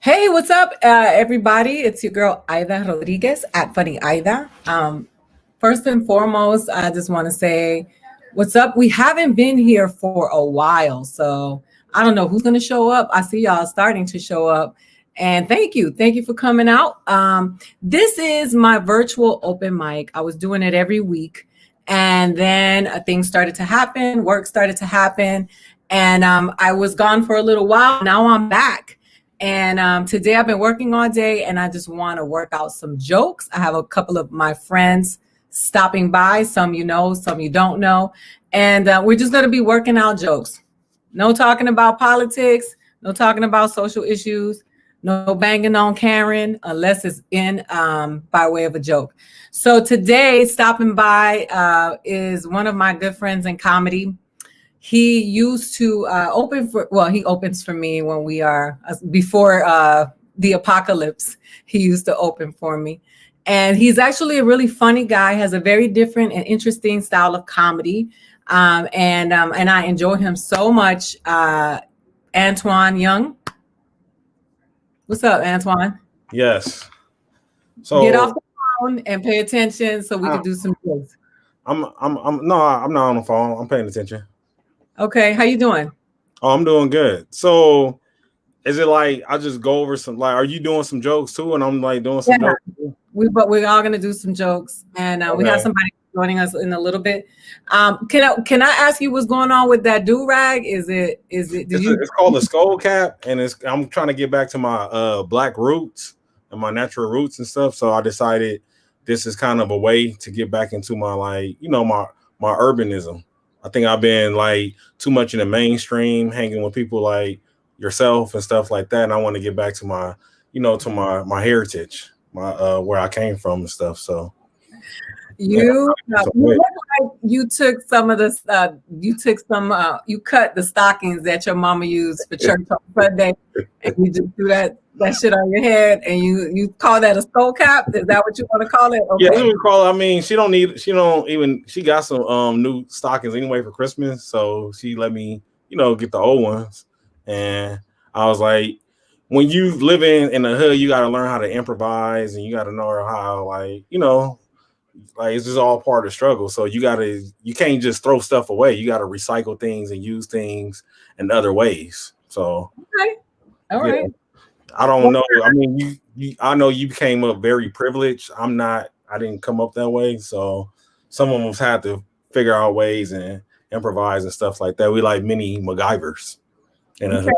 Hey, what's up, everybody? It's your girl Aida Rodriguez at FunnyAida. First and foremost, I just want to say, what's up? We haven't been here for a while, so I don't know who's going to show up. I see y'all starting to show up, and thank you for coming out. This is my virtual open mic. I was doing it every week, and then things started to happen, work started to happen, and I was gone for a little while. Now I'm back. And today I've been working all day and I just want to work out some jokes. I have a couple of my friends stopping by, some you know, some you don't know. And we're just going to be working out jokes. No talking about politics, no talking about social issues, no banging on Karen unless it's in by way of a joke. So today, stopping by is one of my good friends in comedy. He used to he opens for me when we are before the apocalypse. He used to open for me. And he's actually a really funny guy, has a very different and interesting style of comedy. And I enjoy him so much. Antoine Young. What's up, Antoine? Yes. So get off the phone and pay attention so we can do some jokes. I'm not on the phone. I'm paying attention. Okay, how you doing? Oh, I'm doing good. So is it like I just go over some, like, are you doing some jokes too? And I'm like doing some jokes too? We're all gonna do some jokes, and we have somebody joining us in a little bit. Can I ask you what's going on with that do-rag? It's called a skull cap, and I'm trying to get back to my black roots and my natural roots and stuff. So I decided this is kind of a way to get back into my, like, my urbanism. I think I've been like too much in the mainstream, hanging with people like yourself and stuff like that. And I want to get back to my, my heritage, my where I came from and stuff. So you look like you took some of this. You cut the stockings that your mama used for church on Sunday, and you just threw that shit on your head, and you call that a skull cap? Is that what you want to call it? Okay. Yeah, that's what we call it. I mean, she got some new stockings anyway for Christmas, so she let me, get the old ones. And I was like, when you live in the hood, you got to learn how to improvise, and you got to know how, like, it's just all part of the struggle. So you can't just throw stuff away. You got to recycle things and use things in other ways. So okay, all right. I don't know. I mean, I know you came up very privileged. I didn't come up that way. So some of us had to figure out ways and improvise and stuff like that. We like mini MacGyvers. Okay.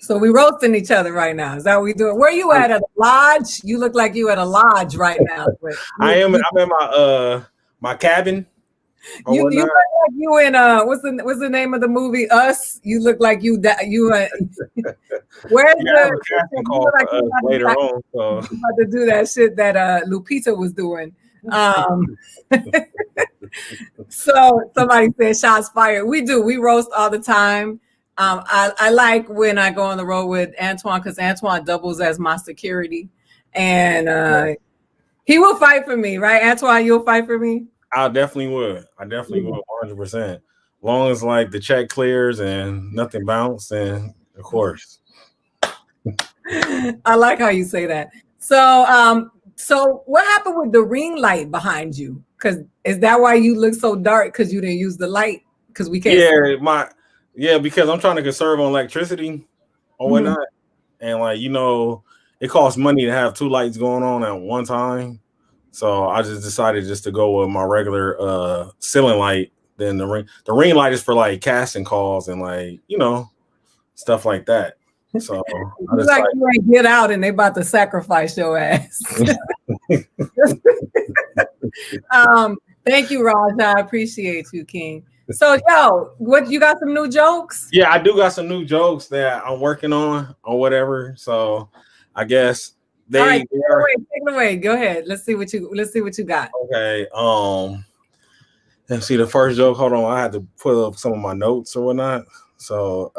So we roasting each other right now. Is that what we doing? Where you at a lodge? You look like you at a lodge right now. I'm in my cabin. You look like you in what's the name of the movie Us? You look like you where's the casting call for us later on? So about to do that shit that Lupita was doing. So somebody said shots fired. We roast all the time. I like when I go on the road with Antoine because Antoine doubles as my security, and he will fight for me, right? Antoine, you'll fight for me. I definitely would. 100%. Long as like the check clears and nothing bounced, and of course. I like how you say that. So what happened with the ring light behind you? Because is that why you look so dark? Because you didn't use the light? Because we can't. Because I'm trying to conserve on electricity or whatnot, and like it costs money to have two lights going on at one time. So I just decided just to go with my regular ceiling light. Then the ring light is for like casting calls and like stuff like that. So you ain't get out and they about to sacrifice your ass. Thank you, Raj. I appreciate you, King. So what you got some new jokes? Yeah, I do got some new jokes that I'm working on or whatever. So I guess. All right, take it away. Go ahead. Let's see what you got. Okay. Let's see the first joke. Hold on, I had to put up some of my notes or whatnot. So,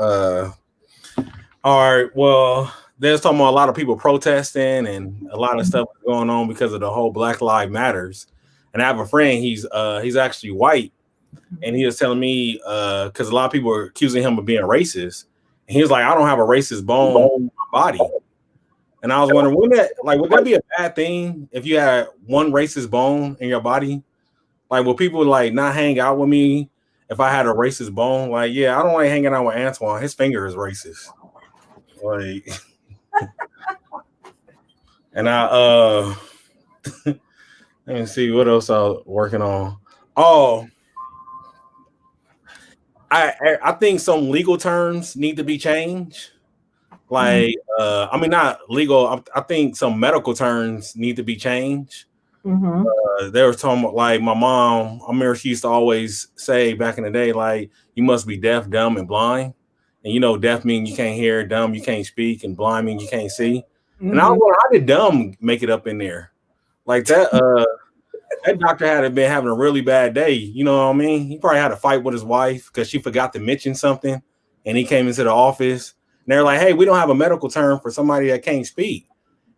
all right. Well, there's talking about a lot of people protesting and a lot of stuff going on because of the whole Black Lives Matters. And I have a friend. He's actually white, and he was telling me because a lot of people are accusing him of being racist. And he was like, I don't have a racist bone in my body. And I was wondering, would that be a bad thing if you had one racist bone in your body? Like, would people like not hang out with me if I had a racist bone? Like, yeah, I don't like hanging out with Antoine. His finger is racist. Like, and let me see what else I was working on. Oh, I think some legal terms need to be changed. Like, I mean, not legal. I think some medical terms need to be changed. They were talking about, like, my mom. I remember she used to always say back in the day, like, you must be deaf, dumb, and blind. And you know, deaf means you can't hear, dumb you can't speak, and blind means you can't see. And I was wondering, how did dumb make it up in there? Like that. That doctor had been having a really bad day. You know what I mean? He probably had a fight with his wife because she forgot to mention something, and he came into the office. And they're like, "Hey, we don't have a medical term for somebody that can't speak."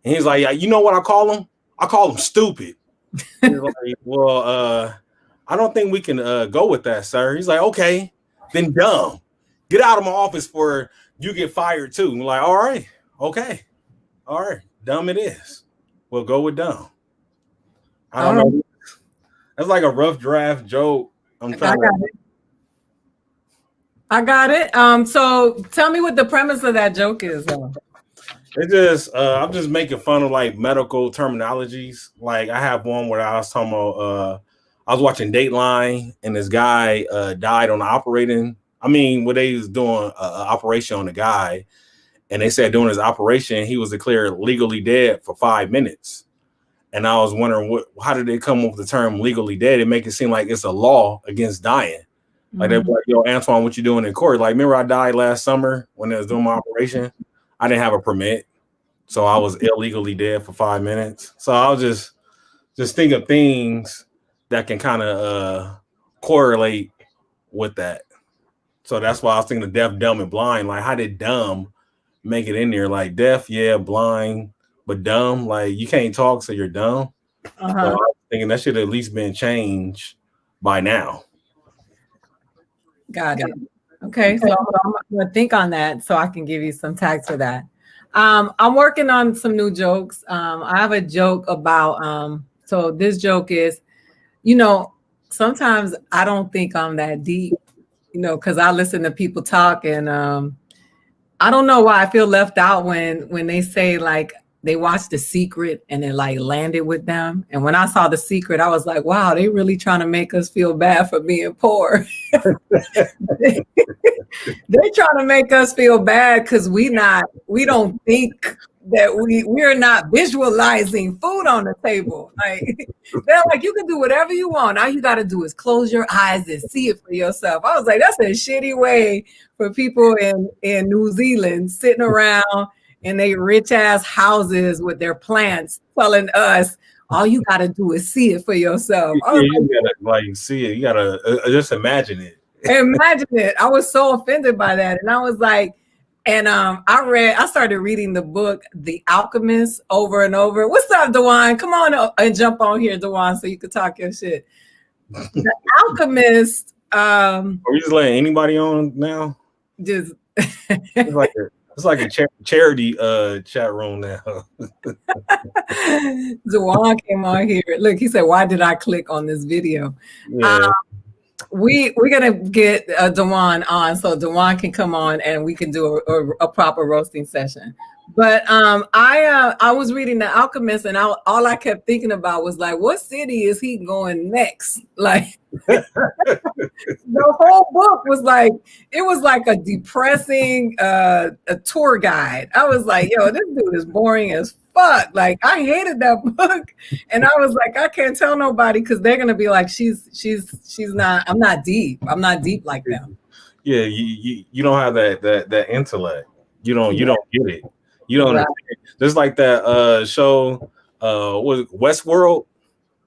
And he's like, "Yeah, you know what I call them? I call them stupid." He's like, "Well, I don't think we can go with that, sir." He's like, "Okay, then dumb. Get out of my office for you get fired too." I'm like, "All right, okay, all right, dumb it is. We'll go with dumb." I don't know. That's like a rough draft joke. I got it. So tell me what the premise of that joke is. It just I'm just making fun of like medical terminologies. Like I have one where I was talking about I was watching Dateline and this guy died on the operating. I mean, when they was doing an operation on the guy, and they said during his operation he was declared legally dead for 5 minutes. And I was wondering how did they come up with the term legally dead? It make it seem like it's a law against dying. Like they're like, yo, Antoine, what you doing in court? Like, remember I died last summer when I was doing my operation? I didn't have a permit. So I was illegally dead for 5 minutes. So I was just think of things that can kind of correlate with that. So that's why I was thinking of deaf, dumb, and blind. Like, how did dumb make it in there? Like deaf, yeah, blind, but dumb, like you can't talk, so you're dumb. So I was thinking that should have at least been changed by now. Got it. Okay, so I'm gonna think on that so I can give you some tags for that. I'm working on some new jokes. I have a joke about so this joke is, you know, sometimes I don't think I'm that deep, you know, because I listen to people talk and I don't know why I feel left out when they say like they watched The Secret and it like landed with them. And when I saw The Secret, I was like, wow, they really trying to make us feel bad for being poor. They're trying to make us feel bad because we don't think that we're not visualizing food on the table. Like they're like, you can do whatever you want. All you got to do is close your eyes and see it for yourself. I was like, that's a shitty way for people in New Zealand sitting around in their rich ass houses with their plants telling us all you got to do is see it for yourself. You gotta like see it. You gotta just imagine it. Imagine it. I was so offended by that. And I was like, and I started reading the book, The Alchemist, over and over. What's up, Dewan? Come on and jump on here, Dewan, so you can talk your shit. The Alchemist. Are we just letting anybody on now? Just it's like a charity chat room now. Dewan came on here. Look, he said, why did I click on this video? Yeah. We're gonna get Dewan on so Dewan can come on and we can do a proper roasting session. But I was reading The Alchemist and all I kept thinking about was like, what city is he going next? Like the whole book was like, it was like a depressing a tour guide. I was like, yo, this dude is boring as fuck. Like I hated that book. And I was like, I can't tell nobody because they're gonna be like, she's not, I'm not deep. I'm not deep like them. Yeah, you don't have that intellect. You don't get it. You don't understand. Just like that show, was it Westworld?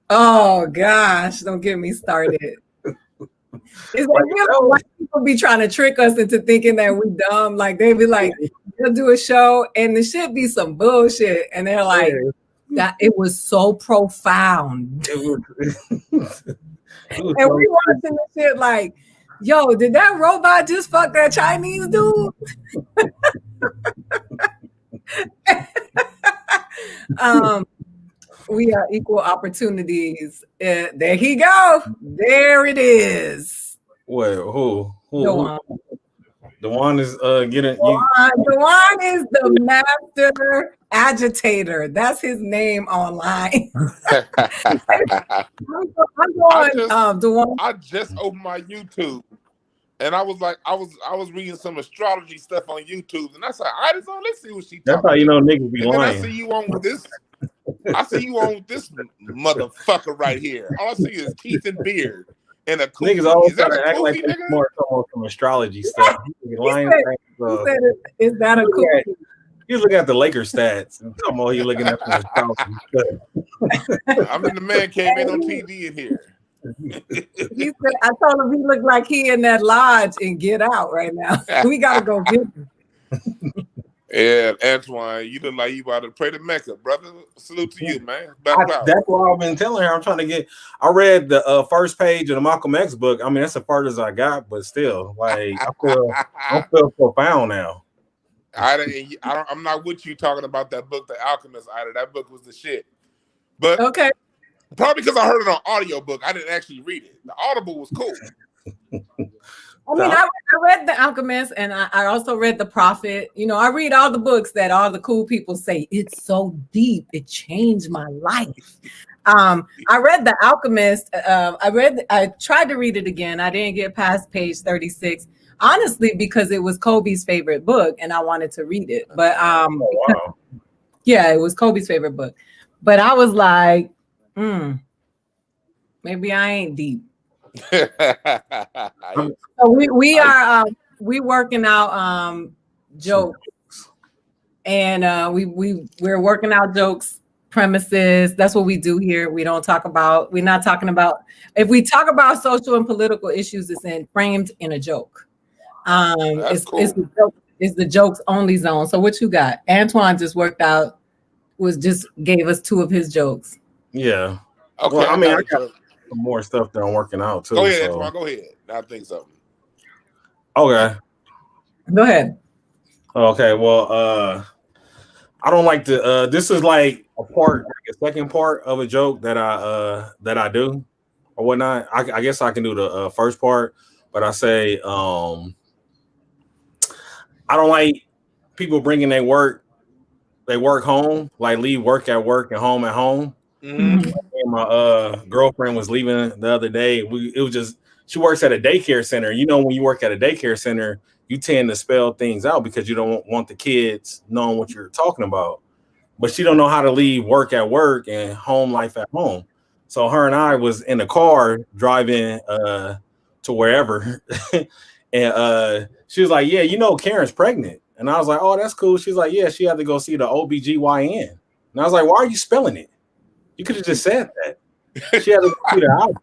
Oh gosh, don't get me started. It's like, you know, white people be trying to trick us into thinking that we dumb. Like they be like, they'll do a show and the shit be some bullshit, and they're like, that it was so profound. And we watching the shit like, yo, did that robot just fuck that Chinese dude? We are equal opportunities. There he go. There it is. What? Who? Dewan. The one is getting you. Dewan is the master agitator. That's his name online. I just opened my YouTube, and I was like, I was reading some astrology stuff on YouTube, and I said, I just let's see what she talking. That's how you know niggas be and lying. Then I see you on with this. I see you on with this motherfucker right here. All I see is teeth and beard and a koozie. Niggas always is that a act koozie, like nigga? More some astrology stuff. He said, is that a koozie? He's looking at the Lakers stats. And come on, he's looking at the astrology stuff. I'm in the man cave. Ain't no TV in here. He said, I told him he looked like he in that lodge and Get Out right now. We gotta go get him. Yeah, Antoine, you look like you about to pray to Mecca, brother. Salute to you, man. That's what I've been telling her. I'm trying to get. I read the first page of the Malcolm X book. I mean, that's the farthest I got, but still, like I feel profound now. I'm not with you talking about that book, The Alchemist. Ida, that book was the shit. But okay, probably because I heard it on audiobook. I didn't actually read it. The Audible was cool. I mean, I read The Alchemist, and I also read The Prophet. You know, I read all the books that all the cool people say. It's so deep. It changed my life. I read The Alchemist. I tried to read it again. I didn't get past page 36. Honestly, because it was Kobe's favorite book, and I wanted to read it. But yeah, it was Kobe's favorite book. But I was like, maybe I ain't deep. So we are working out jokes, and we're working out jokes premises. That's what we do here. We're not talking about if we talk about social and political issues, it's framed in a joke. It's the jokes only zone. So what you got? Antoine just gave us two of his jokes. Yeah. Okay. Well, I mean, I got some more stuff that I'm working out too. Go ahead, Antoine. Go ahead. I think something. Okay. Go ahead. Okay. Well, I don't like to. This is like a second part of a joke that I do or whatnot. I guess I can do the first part, but I say I don't like people bringing their work home, like leave work at work and home at home. Mm-hmm. My girlfriend was leaving the other day. She works at a daycare center. You know, when you work at a daycare center, you tend to spell things out because you don't want the kids knowing what you're talking about. But she don't know how to leave work at work and home life at home. So her and I was in the car driving to wherever. And she was like, yeah, you know, Karen's pregnant. And I was like, oh, that's cool. She's like, yeah, she had to go see the OBGYN. And I was like, why are you spelling it? You could have just said that. She had to go see the house.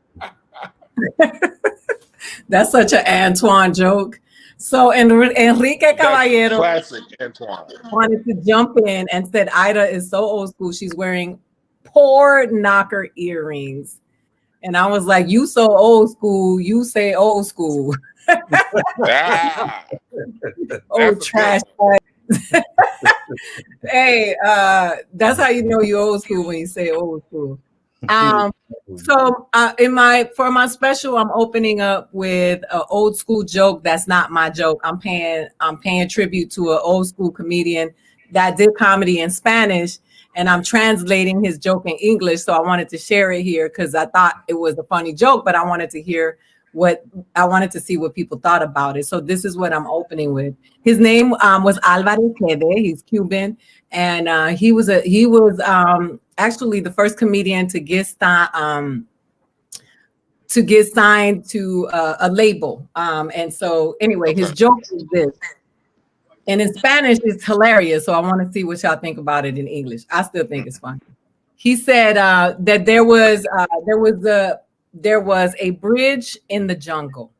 That's such an Antoine joke. So Enrique Caballero, classic Antoine, wanted to jump in and said Aida is so old school. She's wearing poor knocker earrings. And I was like, you so old school, you say old school. Old trash. Hey, that's how you know you're old school when you say old school. So for my special, I'm opening up with an old school joke that's not my joke. I'm paying tribute to an old school comedian that did comedy in Spanish, and I'm translating his joke in English. So I wanted to share it here because I thought it was a funny joke, but I wanted to see what people thought about it. So this is what I'm opening with. His name was Alvarez Quede. He's Cuban, and he was actually the first comedian to get signed to a label. And so anyway, his joke is this. And in Spanish, it's hilarious. So I want to see what y'all think about it in English. I still think it's funny. He said that there was a bridge in the jungle,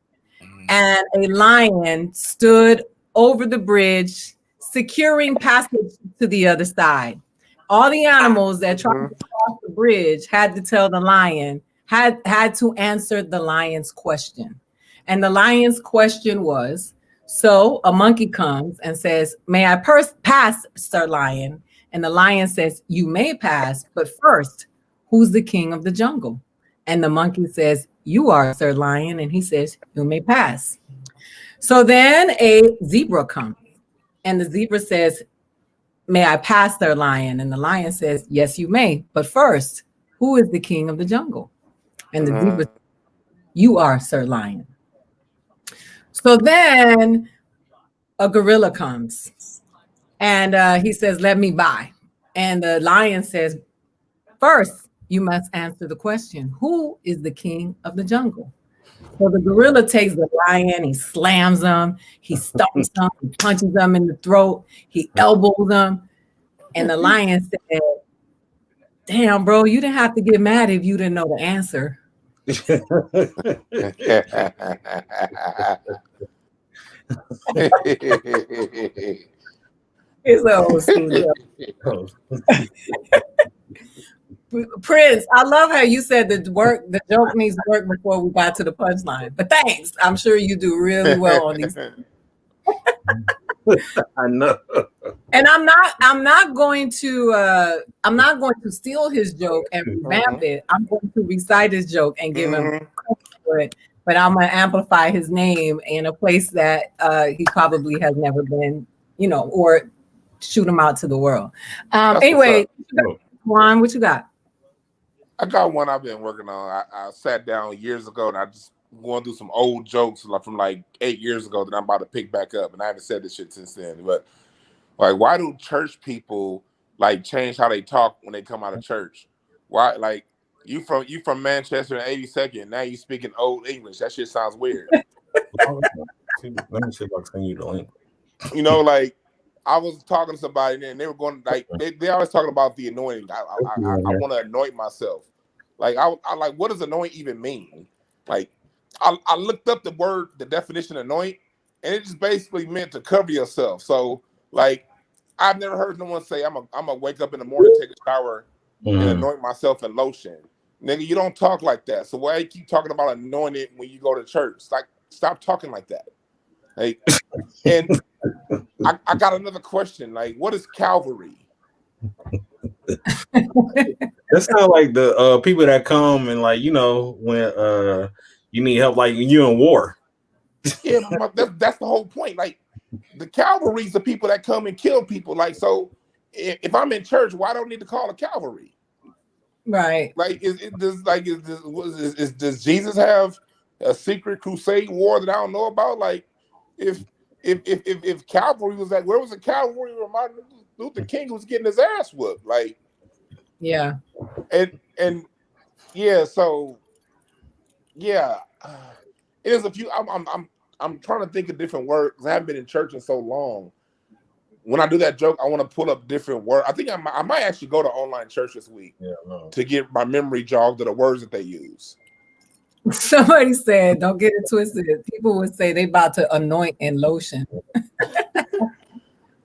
and a lion stood over the bridge, securing passage to the other side. All the animals that tried to cross the bridge had to tell the lion, had to answer the lion's question. And the lion's question was, so a monkey comes and says, may I pass, Sir Lion? And the lion says, you may pass, but first, who's the king of the jungle? And the monkey says, you are, Sir Lion. And he says, you may pass. So then a zebra comes, and the zebra says, may I pass, Sir Lion? And the lion says, yes, you may. But first, who is the king of the jungle? And the zebra says, you are, Sir Lion. So then a gorilla comes, and he says, let me by. And the lion says, first, you must answer the question, who is the king of the jungle? So the gorilla takes the lion, he slams him, he stomps him, he punches him in the throat, he elbows him. And the lion said, damn, bro, you didn't have to get mad if you didn't know the answer. It's a old school joke. Prince, I love how you said the joke needs to work before we got to the punchline. But thanks. I'm sure you do really well on these. I know. And I'm not going to steal his joke and revamp it. I'm going to recite his joke and give him credit for it. But I'm gonna amplify his name in a place that he probably has never been, or shoot him out to the world. Anyway, Juan, what you got? I got one I've been working on. I sat down years ago and I just going through some old jokes from like 8 years ago that I'm about to pick back up, and I haven't said this shit since then. But like, why do church people like change how they talk when they come out of church? Why, like, you from Manchester and 82nd, now you speaking old English? That shit sounds weird. Let me see if I can send you the link. Like, I was talking to somebody and they were going like they always talking about the anointing. I want to anoint myself. Like I like, what does anoint even mean? Like I looked up the definition of anoint, and it just basically meant to cover yourself. So like I've never heard no one say I'm a wake up in the morning, take a shower, and anoint myself in lotion. Nigga, you don't talk like that. So why you keep talking about anointed when you go to church? Like, stop talking like that. Like, and I got another question. Like, what is Calvary? That sounds like the people that come and like, when you need help, like you're in war. Yeah, that's the whole point. Like, the Calvary's the people that come and kill people. Like, so if I'm in church, why don't I need to call a Calvary? Right. Like, does Jesus have a secret crusade war that I don't know about? Like, if Calvary was like, where was the Calvary where Martin Luther King was getting his ass whooped? Like, yeah, and yeah, so yeah, it is a few. I'm trying to think of different words. I haven't been in church in so long. When I do that joke, I want to pull up different words. I think I might actually go to online church this week to get my memory jogged to the words that they use. Somebody said, don't get it twisted. People would say they about to anoint in lotion.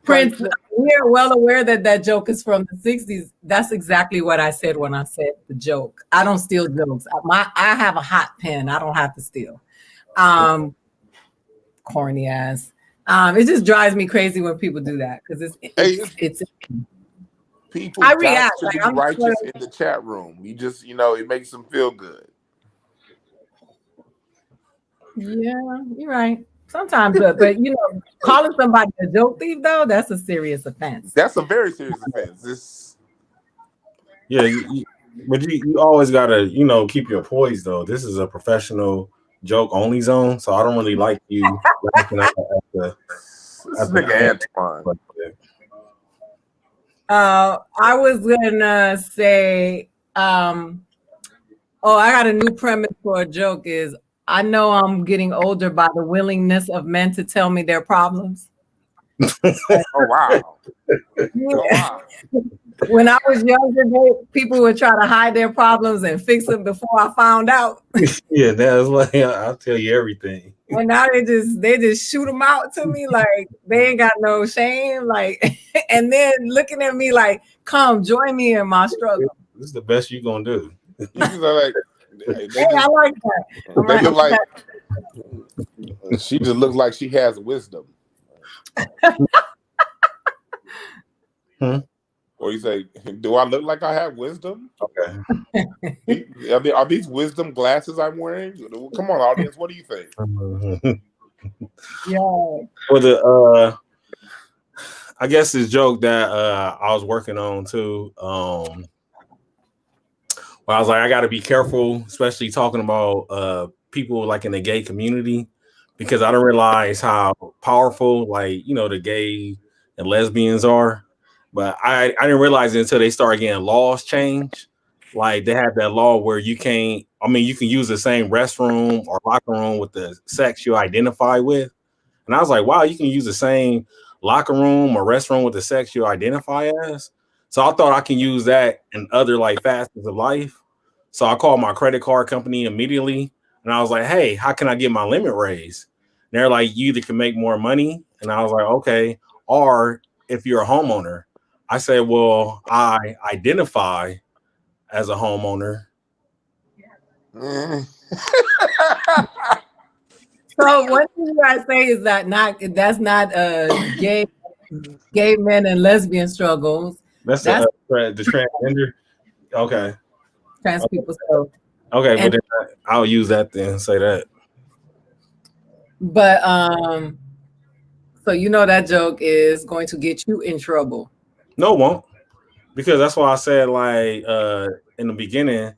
Prince, we are well aware that joke is from the 60s. That's exactly what I said when I said the joke. I don't steal jokes. I have a hot pen. I don't have to steal. Corny ass. It just drives me crazy when people do that because it's people. I react to be righteous in the chat room. You just it makes them feel good. Yeah, you're right. Sometimes, but calling somebody a joke thief though, that's a serious offense. That's a very serious offense. Yeah, but you always gotta keep your poise though. This is a professional joke only zone, so I don't really like you laughing at the nigga Antoine. I was gonna say, I got a new premise for a joke is I know I'm getting older by the willingness of men to tell me their problems. Oh wow. Yeah. Oh, wow. When I was younger, people would try to hide their problems and fix them before I found out. Yeah, that's why I'll tell you everything. And now they just shoot them out to me like they ain't got no shame, like, and then looking at me like, "Come join me in my struggle." This is the best you're gonna do. I like that. They look like she just looks like she has wisdom. Well, Or you say, do I look like I have wisdom? Okay. Are these wisdom glasses I'm wearing? Come on, audience. What do you think? Yeah. For the I guess this joke that I was working on too. Well, I was like, I got to be careful, especially talking about people like in the gay community, because I don't realize how powerful, like, the gay and lesbians are. But I didn't realize it until they started getting laws changed. Like they have that law where you can't, you can use the same restroom or locker room with the sex you identify with. And I was like, wow, you can use the same locker room or restroom with the sex you identify as. So I thought I can use that in other like facets of life. So I called my credit card company immediately and I was like, hey, how can I get my limit raised? And they're like, you either can make more money. And I was like, okay. Or if you're a homeowner, I said, well, I identify as a homeowner. So what you guys say is that's not gay men and lesbian struggles. That's the transgender. Okay. Trans people. So Okay, well then I'll use that then and say that. But so that joke is going to get you in trouble. No, it won't. Because that's why I said like in the beginning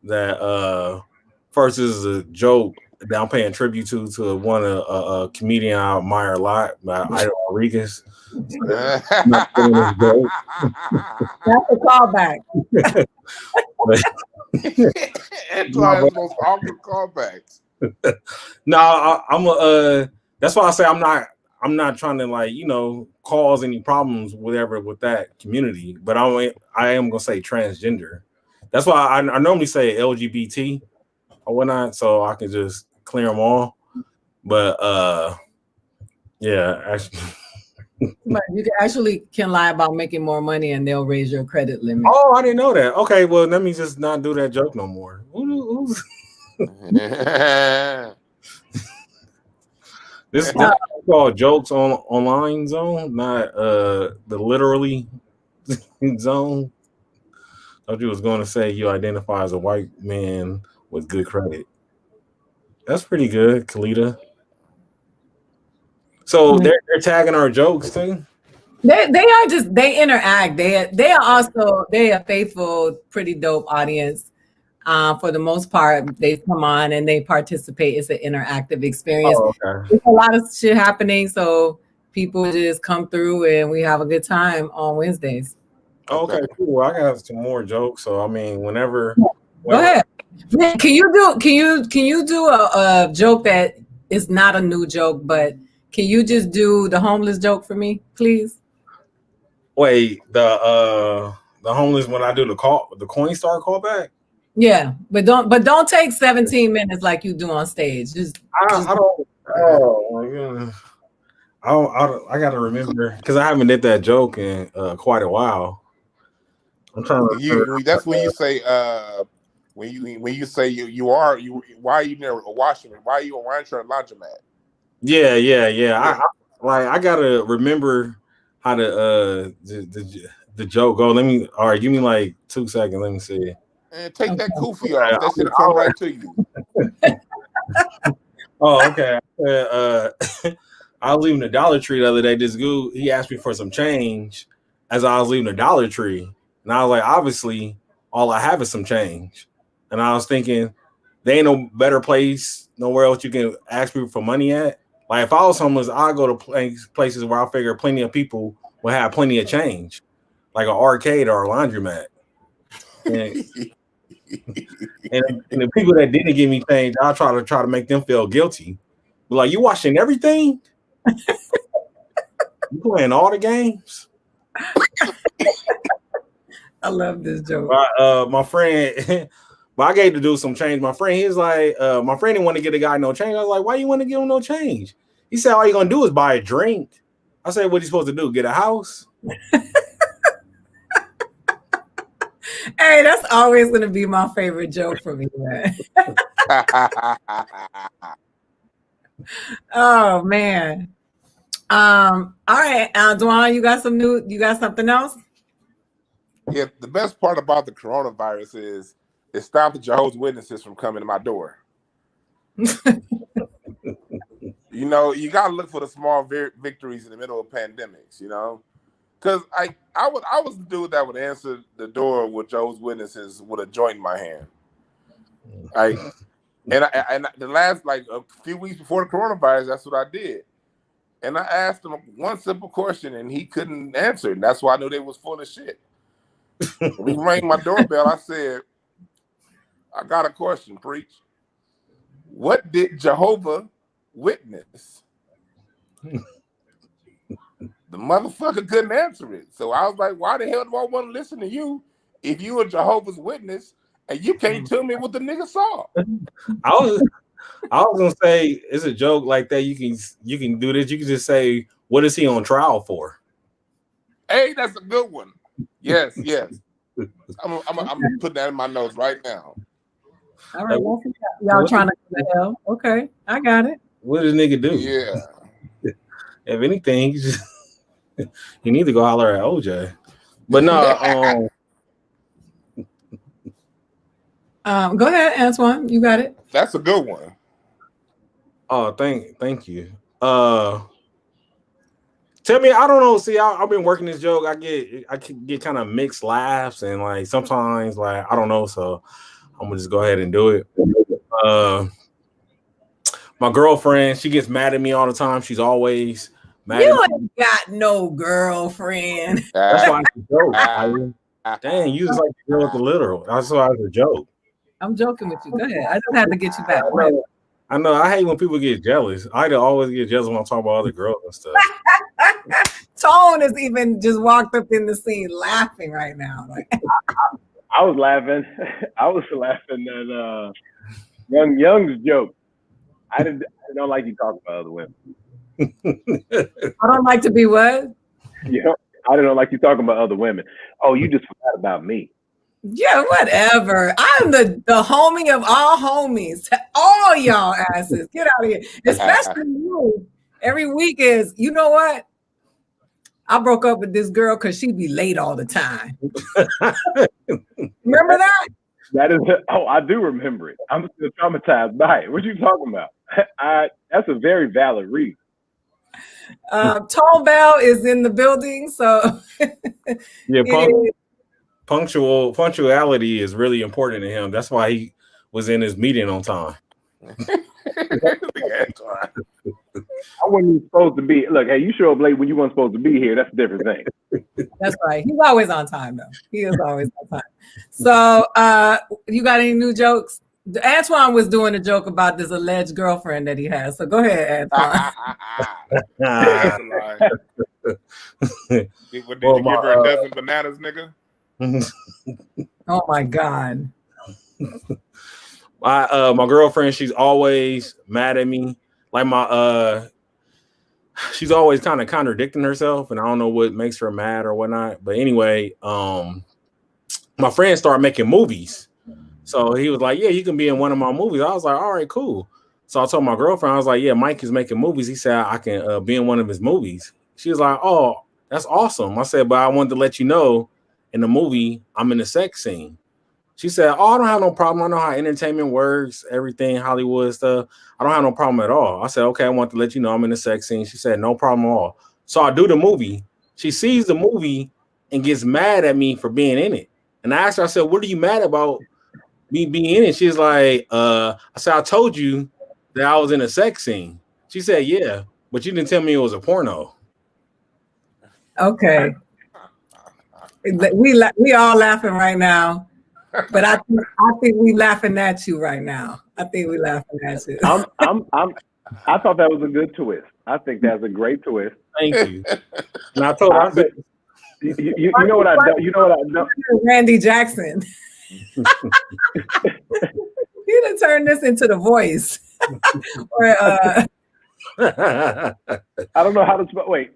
that first is a joke that I'm paying tribute to one a comedian I admire a lot, by Aida Rodriguez. That's a callback. Antoine's most awkward callbacks. No, that's why I say I'm not trying to cause any problems whatever with that community, but I am gonna say transgender. That's why I normally say LGBT or whatnot, so I can just clear them all. But yeah, actually. But you can lie about making more money and they'll raise your credit limit. Oh, I didn't know that. Okay, well, let me just not do that joke no more. This is called jokes on online zone, not the literally zone. I thought you was going to say you identify as a white man with good credit. That's pretty good, Kalita. So they're tagging our jokes too. They interact. They are also a faithful, pretty dope audience. For the most part, they come on and they participate. It's an interactive experience. Oh, okay. There's a lot of shit happening, so people just come through and we have a good time on Wednesdays. Okay, cool. I got some more jokes. So whenever. Go ahead. Can you do a joke that is not a new joke, but can you just do the homeless joke for me, please? Wait, the homeless when I do the Coinstar callback? Yeah, but don't take 17 minutes like you do on stage. I don't. Oh my god. I gotta remember because I haven't did that joke in quite a while. I'm trying to. That's when you say when you say why are you near a washroom? Why are you around your laundromat? Yeah. I gotta remember how to the joke go. All right, give me like 2 seconds. Let me see. And take that kufi off. That should come right to you. Oh, okay. I was leaving the Dollar Tree the other day. This dude, he asked me for some change as I was leaving the Dollar Tree. And I was like, obviously, all I have is some change. And I was thinking, there ain't no better place, nowhere else you can ask people for money at. Like, if I was homeless, I'd go to places where I figure plenty of people will have plenty of change, like an arcade or a laundromat. And, and the people that didn't give me change, I try to make them feel guilty. But like, you watching everything? You playing all the games? I love this joke. My friend, but I gave the dude some change. My friend, he was like, my friend didn't want to get a guy no change. I was like, why you want to give him no change? He said, all you gonna do is buy a drink. I said, what are you supposed to do? Get a house? Hey, that's always gonna be my favorite joke for me, man. Oh man. All right, Dwan, you got something else? Yeah, the best part about the coronavirus is it stopped the Jehovah's Witnesses from coming to my door. You know, you gotta look for the small victories in the middle of pandemics. You know, because I was the dude that would answer the door with Jehovah's Witnesses with a joint in my hand. And the last like a few weeks before the coronavirus, that's what I did. And I asked him one simple question, and he couldn't answer. And that's why I knew they was full of shit. When he rang my doorbell, I said, "I got a question, preach. What did Jehovah witness?" The motherfucker couldn't answer it. So I was like, "Why the hell do I want to listen to you if you a Jehovah's Witness and you can't tell me what the nigga saw?" I was gonna say it's a joke like that. You can do this. You can just say, "What is he on trial for?" Hey, that's a good one. Yes. I'm putting that in my notes right now. All right, y'all trying to go to hell? Okay, I got it. What does nigga do? Yeah. If anything, he need to go holler at OJ. But no, go ahead, Antoine. You got it. That's a good one. Oh, thank you. Tell me, I don't know. See, I've been working this joke. I get kind of mixed laughs and like sometimes like I don't know. So I'm gonna just go ahead and do it. My girlfriend, she gets mad at me all the time. She's always mad. You ain't got no girlfriend. That's why it's a joke. Dang, you just like to deal with the literal. That's why it's a joke. I'm joking with you. Go ahead. I just had to get you back. I know. I hate when people get jealous. I always get jealous when I'm talking about other girls and stuff. Tone has even just walked up in the scene laughing right now. Like I was laughing. I was laughing at Young's joke. I don't like you talking about other women. I don't like to be what? Yeah, I don't like you talking about other women. Oh, you just forgot about me. Yeah, whatever. I'm the homie of all homies. All y'all asses. Get out of here. Especially you. Every week is, you know what? I broke up with this girl because she be late all the time. Remember that? That is, I do remember it. I'm still traumatized by it. What you talking about? That's a very valid reason. Tone Bell is in the building, so yeah, punctuality is really important to him. That's why he was in his meeting on time. I wasn't supposed to be. Look, hey, you show up late when you weren't supposed to be here. That's a different thing. That's right. He's always on time, though. He is always on time. So, you got any new jokes? Antoine was doing a joke about this alleged girlfriend that he has. So go ahead, Antoine. Did you give her a dozen bananas, nigga? Oh my God. My girlfriend, she's always mad at me. Like she's always kind of contradicting herself, and I don't know what makes her mad or whatnot. But anyway, my friend started making movies. So he was like, "Yeah, you can be in one of my movies." I was like, "All right, cool." So I told my girlfriend, I was like, "Yeah, Mike is making movies." He said I can be in one of his movies. She was like, "Oh, that's awesome." I said, "But I wanted to let you know, in the movie, I'm in the sex scene." She said, "Oh, I don't have no problem. I know how entertainment works, everything, Hollywood stuff. I don't have no problem at all." I said, "Okay, I want to let you know I'm in the sex scene." She said, "No problem at all." So I do the movie. She sees the movie and gets mad at me for being in it. And I asked her, I said, "What are you mad about me being in it?" She's like, I said, "I told you that I was in a sex scene." She said, "Yeah, but you didn't tell me it was a porno." Okay. We all laughing right now. But I think we laughing at you right now. I think we laughing at you. I thought that was a good twist. I think that's a great twist. Thank you. And I told her, you know what I do? You know what I know? Randy Jackson. He done turned this into The Voice. Or I don't know how to spell. Wait,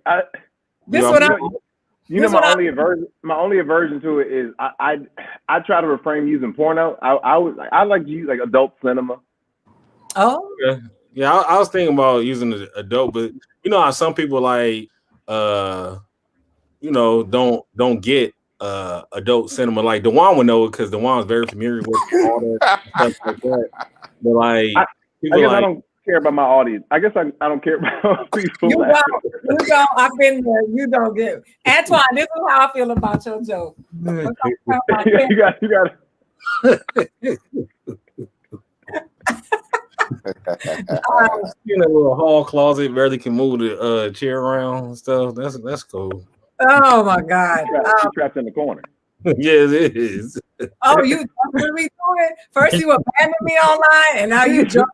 my only aversion to it is I try to refrain using porno. I like to use like adult cinema. Oh yeah. I was thinking about using adult, but you know how some people like don't get adult cinema. Like Dewan would know it because Dewan's very familiar with all that stuff like that. But like, I people guess like, I don't care about my audience. I guess I don't care about people. You don't. I've been there. You don't get Antoine. This is how I feel about your joke. you got. in a little hall closet, barely can move the chair around and stuff. That's cool. Oh my God. You trapped in the corner. Yes, it is. Oh, you really doing? First you abandoned me online, and now you jump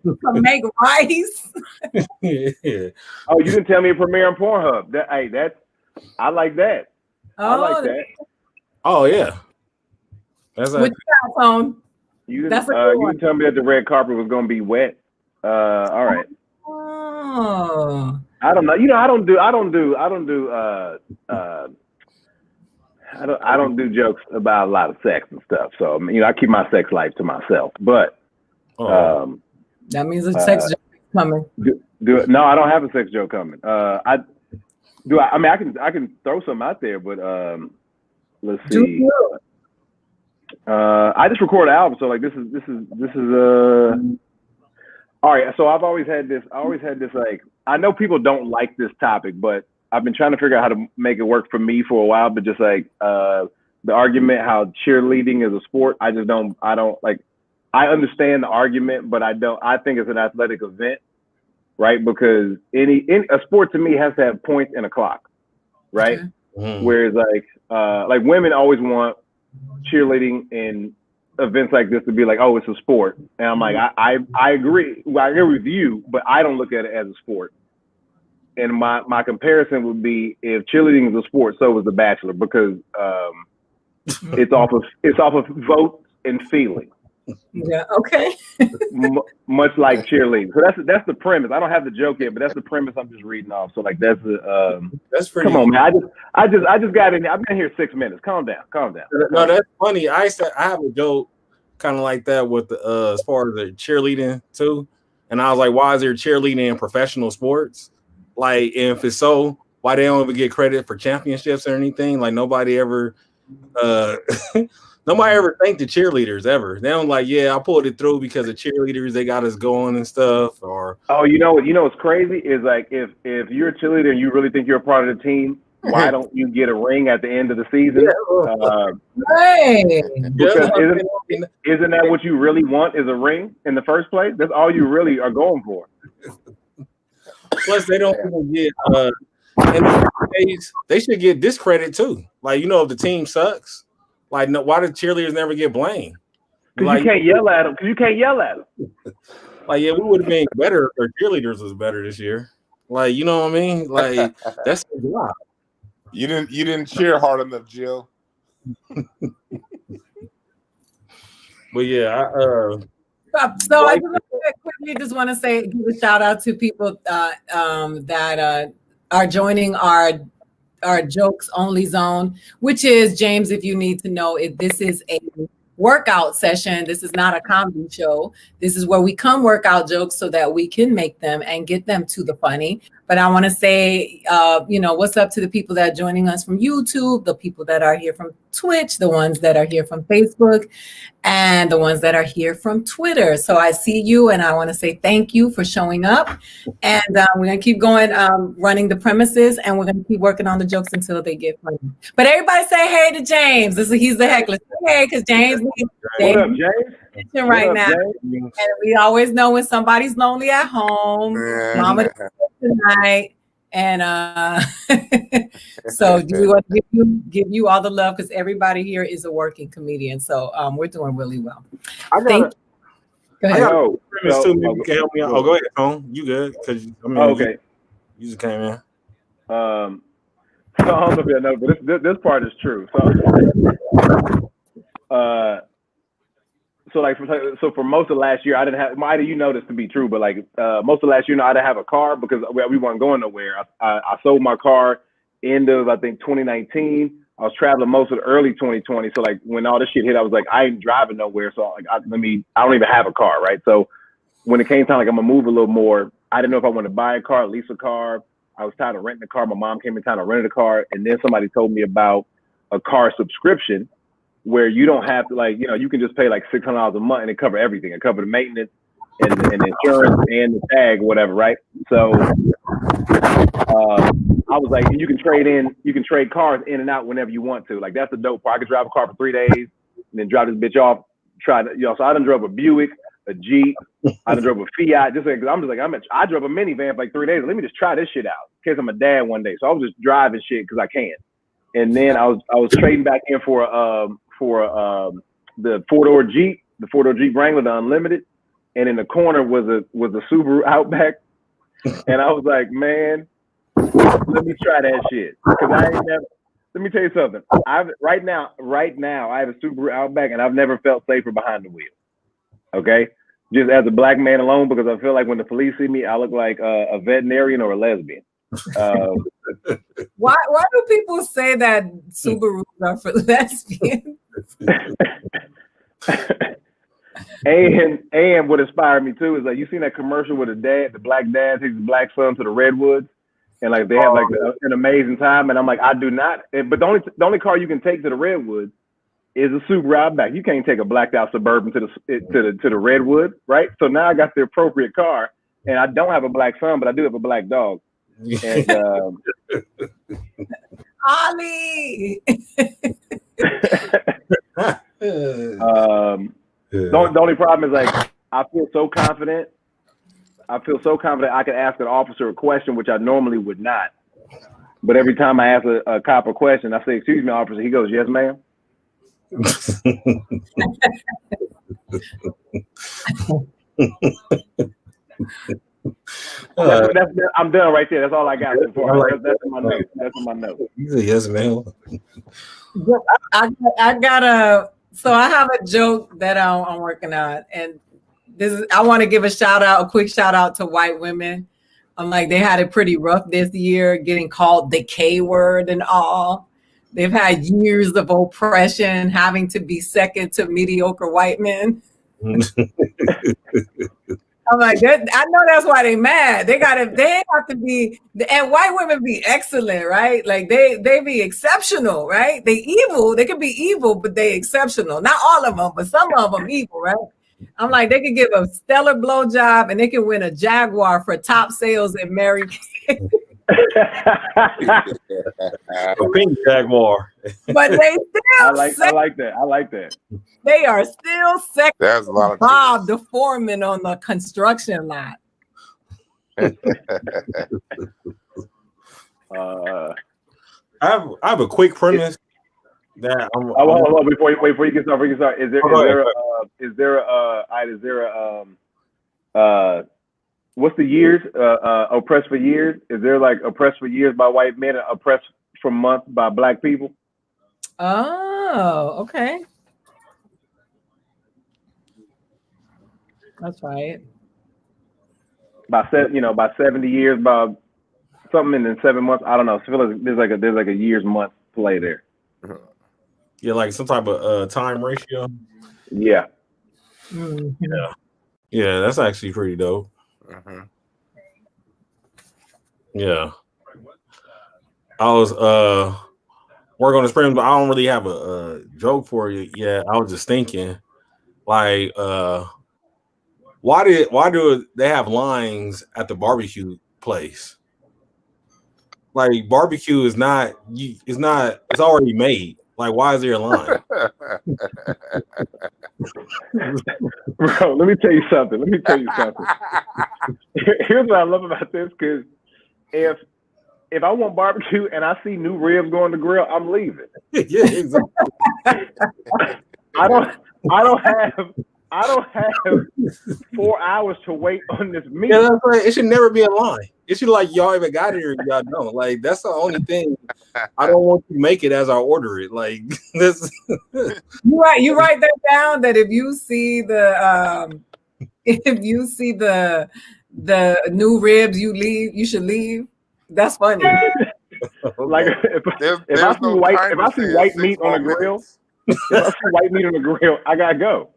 to make rice. Yeah. Oh, you didn't tell me a premiere on Pornhub. I like that. I like that. Oh yeah. That's What you got, Tone? You That's a didn't, good you one. didn't tell me that the red carpet was gonna be wet. All right. Oh. I don't know. You know, I don't do jokes about a lot of sex and stuff. So I keep my sex life to myself. But that means a sex joke is coming. No, I don't have a sex joke coming. I can throw some out there, but let's see. I just recorded an album, so like this is all right. So I've always had this like, I know people don't like this topic, but I've been trying to figure out how to make it work for me for a while. But just like the argument how cheerleading is a sport, I don't like. I understand the argument, but I think it's an athletic event, right? Because a sport to me has to have points and a clock, right? Okay. Mm. Whereas like women always want cheerleading in events like this to be like, oh, it's a sport. And I'm like, I agree. Well, I agree with you, but I don't look at it as a sport. And my comparison would be if cheerleading is a sport, so is The Bachelor, because it's off of vote and feeling. Yeah. Okay. Much like cheerleading. So that's the premise. I don't have the joke yet, but that's the premise I'm just reading off. So like that's pretty. Come on, man. I just got in there. I've been here 6 minutes. Calm down. No, that's funny. I have a joke kind of like that with the as far as the cheerleading too. And I was like, why is there cheerleading in professional sports? Like, if it's so, why they don't even get credit for championships or anything? Like nobody ever thanked the cheerleaders ever. They don't like, yeah, I pulled it through because the cheerleaders, they got us going and stuff. Or you know what's crazy is like if you're a cheerleader and you really think you're a part of the team, why don't you get a ring at the end of the season? Because isn't that what you really want, is a ring in the first place? That's all you really are going for. Plus, they don't even get in the case, they should get discredit too. Like, if the team sucks, like, no, why do cheerleaders never get blamed? Because like, you can't yell at them. Like, yeah, we would have been better if our cheerleaders was better this year. Like, you know what I mean? Like, that's the job. You didn't cheer hard enough, Jill. But yeah, so I just want to say, give a shout out to people that are joining our jokes only zone, which is, James, if you need to know, if this is a workout session, this is not a comedy show. This is where we come work out jokes so that we can make them and get them to the funny. But I want to say, what's up to the people that are joining us from YouTube, the people that are here from Twitch, the ones that are here from Facebook, and the ones that are here from Twitter. So I see you, and I want to say thank you for showing up. And we're going to keep going, running the premises, and we're going to keep working on the jokes until they get funny. But everybody say hey to James. He's the heckler. Say hey, because James needs What up, James? Right now. And we always know when somebody's lonely at home, Mama tonight. And so we want to give you all the love, because everybody here is a working comedian. So we're doing really well. Go ahead. Maybe you can help me out. Oh, go ahead, Tom. You good? Because okay. You just came in. I don't know if you know, but this part is true. So for most of last year, I didn't have. Aida, you know this to be true, but like most of last year, I didn't have a car because we weren't going nowhere. I sold my car end of, I think, 2019. I was traveling most of the early 2020. So like when all this shit hit, I was like, I ain't driving nowhere. So like, I don't even have a car, right? So when it came time, like I'm gonna move a little more, I didn't know if I wanted to buy a car, lease a car. I was tired of renting a car. My mom came in town and rented a car, and then somebody told me about a car subscription where you don't have to like, you know, you can just pay like $600 a month and it cover everything. It cover the maintenance and the insurance and the tag, whatever, right? So I was like, you can trade cars in and out whenever you want to. Like that's the dope part. I could drive a car for 3 days and then drive this bitch off. Try to, you know, so I done drove a Buick, a Jeep, I done drove a Fiat. Just like I drove a minivan for like 3 days. Let me just try this shit out in case I'm a dad one day. So I was just driving shit because I can. And then I was trading back in for the 4-door Jeep, the 4-door Jeep Wrangler, the Unlimited, and in the corner was a Subaru Outback, and I was like, man, let me try that shit because I ain't never. Let me tell you something. Right now, I have a Subaru Outback, and I've never felt safer behind the wheel. Okay, just as a black man alone, because I feel like when the police see me, I look like a veterinarian or a lesbian. Why do people say that Subarus are for lesbians? and what inspired me too is like you seen that commercial with the black dad takes the black son to the redwoods, and like they have like an amazing time. And I'm like, I do not. But the only car you can take to the redwoods is a Subaru Outback. You can't take a blacked out Suburban to the redwood, right? So now I got the appropriate car, and I don't have a black son, but I do have a black dog. And Ollie. The only problem is like I feel so confident I could ask an officer a question, which I normally would not. But every time I ask a cop a question, I say, "Excuse me, officer." He goes, "Yes, ma'am." I'm done right there. That's all I got so far. That's in my notes. That's in my notes. Yes, ma'am. So I have a joke that I'm working on, and I want to give a quick shout out to white women. I'm like, they had it pretty rough this year, getting called the K word and all. They've had years of oppression, having to be second to mediocre white men. I'm like, I know that's why they mad. They have to be, and white women be excellent, right? Like they be exceptional, right? They can be evil, but they exceptional. Not all of them, but some of them evil, right? I'm like, they could give a stellar blowjob and they can win a Jaguar for top sales and marry. A pink Jaguar. But they still I like that. They are still second. There's a lot of Bob, the foreman on the construction lot. I have a quick premise that hold on, before you get started. Is there what's the years? Oppressed for years? Is there like oppressed for years by white men and oppressed for months by black people? Oh, okay. That's right. By 70 years, by something in 7 months. I don't know. I feel like there's like a year's month play there. Yeah, like some type of time ratio. Yeah. Mm-hmm. Yeah, that's actually pretty dope. Mm-hmm. Yeah. I was working on the sprint, but I don't really have a joke for you yet. I was just thinking, like, why do they have lines at the barbecue place? Like, barbecue is not, it's already made. Like, why is there a line? Bro, let me tell you something. Here's what I love about this, because if I want barbecue and I see new ribs going to grill, I'm leaving. Yeah, exactly. I don't have 4 hours to wait on this meat. Yeah, that's right. It should never be a line. It should like y'all even got here and y'all don't. Like, that's the only thing. I don't want to make it as I order it. Like this. You write that down, that if you see the new ribs, you should leave. That's funny. Like if I see white meat on a grill, I gotta go.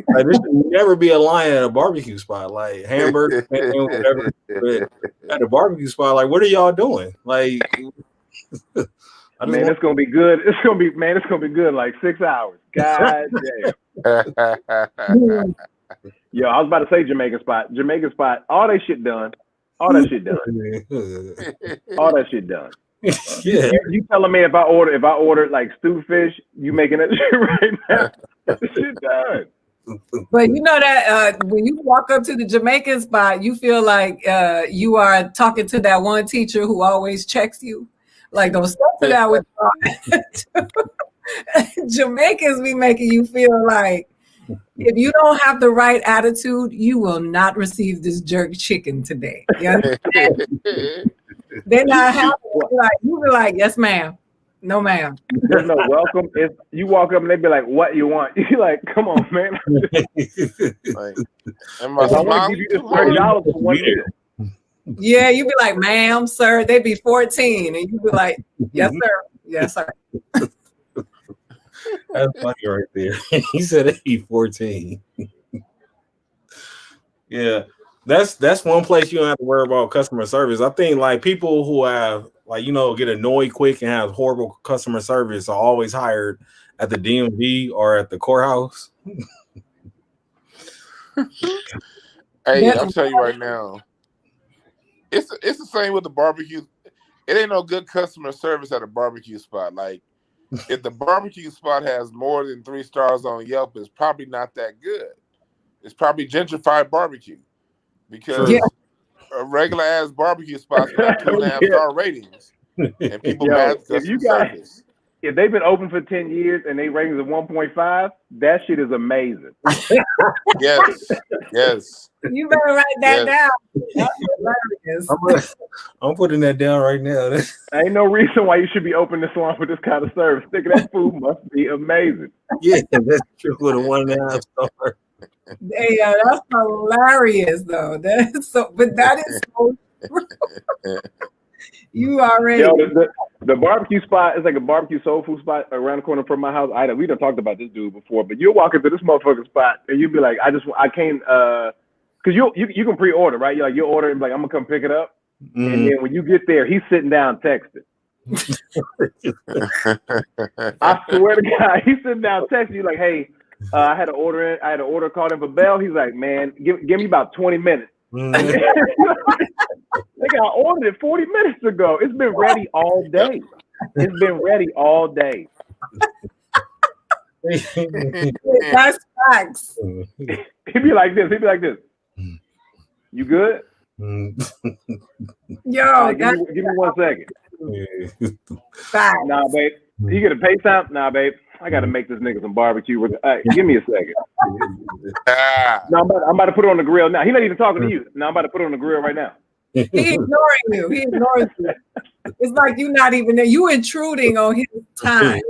Like, there should never be a line at a barbecue spot, like hamburger, whatever. But at a barbecue spot, like, what are y'all doing? Like, Man, it's gonna be good. It's gonna be good. Like 6 hours. God damn. Yo, I was about to say Jamaican spot. All that shit done. All that shit done. Yeah. You telling me if I ordered like stewed fish, you making that shit right now? That shit done. But you know that when you walk up to the Jamaican spot, you feel like you are talking to that one teacher who always checks you. Like, don't start to that with Jamaicans be making you feel like if you don't have the right attitude, you will not receive this jerk chicken today. You understand? They're not happy. Like, you be like, yes, ma'am. No, ma'am. There's no welcome. If you walk up and they be like, "What you want?" You like, "Come on, man." Like, am I I want to give you this $30 for one meal. Yeah, you be like, ma'am, sir. They be 14, and you be like, yes, sir. Yes, sir. That's funny right there. He said they be 14. Yeah, that's one place you don't have to worry about customer service. I think like people who have get annoyed quick and have horrible customer service are always hired at the DMV or at the courthouse. Hey, I'll tell you right now, it's the same with the barbecue. It ain't no good customer service at a barbecue spot. Like, if the barbecue spot has more than 3 stars on Yelp, it's probably not that good. It's probably gentrified barbecue, because a regular ass barbecue spot's got 2.5 star ratings, and people mad at customer service. If they've been open for 10 years and they ratings of 1.5, that shit is amazing. Yes. You better write that down. That's hilarious. I'm putting that down right now. Ain't no reason why you should be open this long with this kind of service. Think that food must be amazing. Yeah, that's true with a 1.5 star. Hey, that's hilarious though. That's so, but that is so true. You already. Yo, the barbecue spot is like a barbecue soul food spot around the corner from my house. Aida, we done talked about this dude before, but you'll walk into this motherfucking spot and you'll be like, I can't, because you can pre-order, right? You're like, you order and be like, I'm gonna come pick it up, and then when you get there, he's sitting down texting. I swear to God, he's sitting down texting you like, hey, I had an order called in for Bell. He's like, man, give me about 20 minutes. Nigga, I ordered it 40 minutes ago. It's been ready all day. It's been ready all day. That's facts. He'd be like this. You good? Yo, give me 1 second. Facts. Nah, babe. You get a pay time? Nah, babe. I gotta make this nigga some barbecue. Give me a second. No, I'm about to put it on the grill now. He's not even talking to you. No, I'm about to put it on the grill right now. He ignoring you. He ignores you. It's like you're not even there. You intruding on his time.